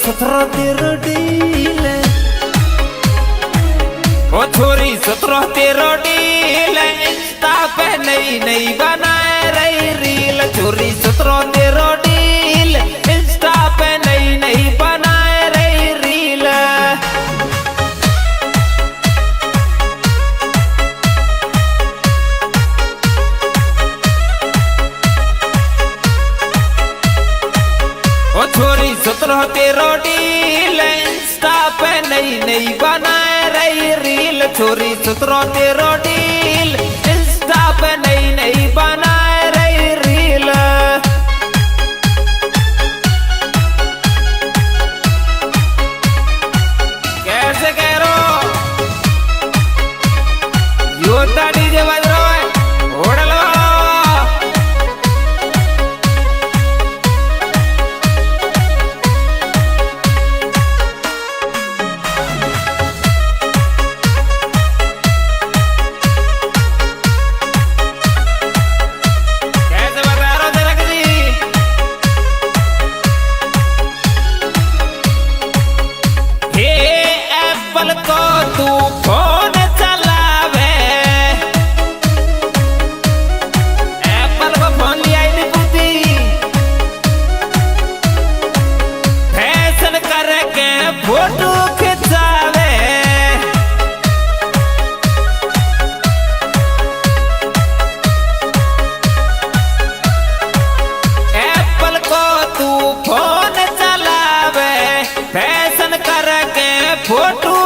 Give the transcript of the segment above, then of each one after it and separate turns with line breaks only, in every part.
17 13 deal, ओ छोरी 17 13 deal, Insta पे नई नई बनाए रही रील। छोरी 17 13 डील, इंस्टा पे नई नई बनाए रही रील। ओ छोरी 17 13 डील, इंस्टा पे नई नई बनाए रही रील। छोरी 17 13 डील, इंस्टा पे नई नई बनाए रही रील। कैसे कह रो योद्धा डीजे बज रहा है, उड़ लो। को तू फोन चलावे, एप्पल को फोन लिया ही नहीं पूती, फैशन करके फोटो खिंचावे। एप्पल को तू फोन चलावे, फैशन करके फोटो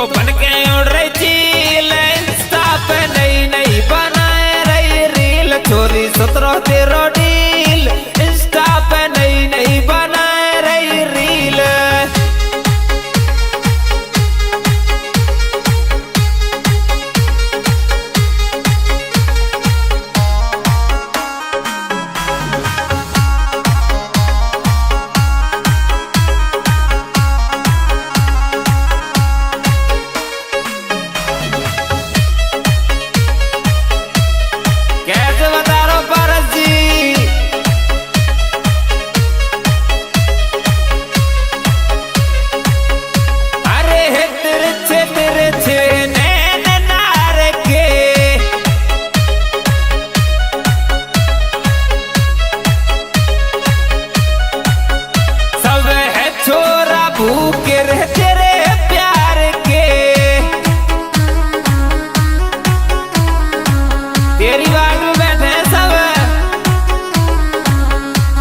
बन के उड़ रही चील, इंस्टा पे नई नई बनाए रही रील। छोरी 17 13 डील, इंस्टा पे नई नई बनाए रही रील। भूखे रह तेरे प्यार के, तेरी बात में बैठे सब,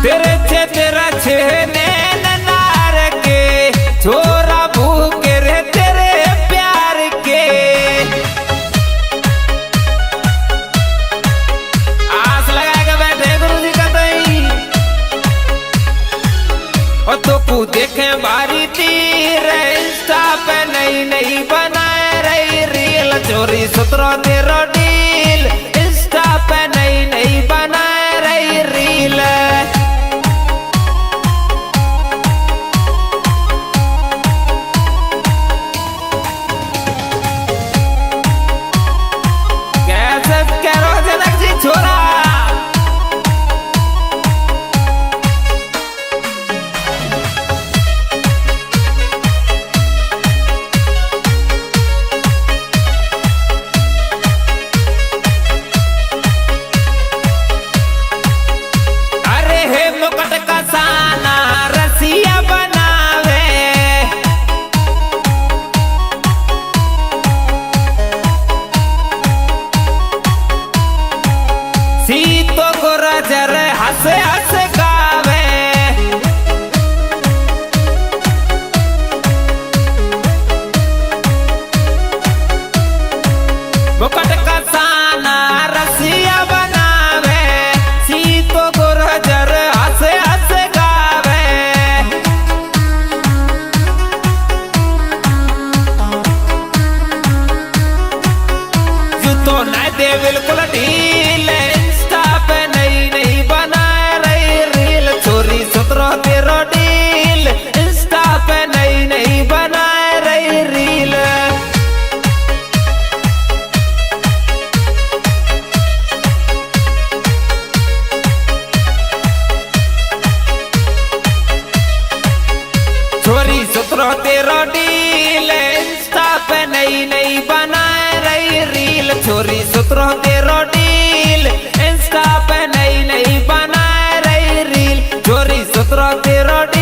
तेरे छे तेरा छे नैन नार के। छोरा भूखे रह तेरे प्यार के, आस लगा के बैठे गुरु जी का दई। और तो तू देखे बारी तीर, इंस्टा पे नई नई बनाए रही रील। चोरी 17 13 डील, इंस्टा पे नई नई बनाए रही रील। कैसे कह रहे हो जनक जी छोरा, नई नई बनाए रही रील छोरी 17-13 डील इंस्टा पे नई नई बनाए रही रील छोरी 17-13 डील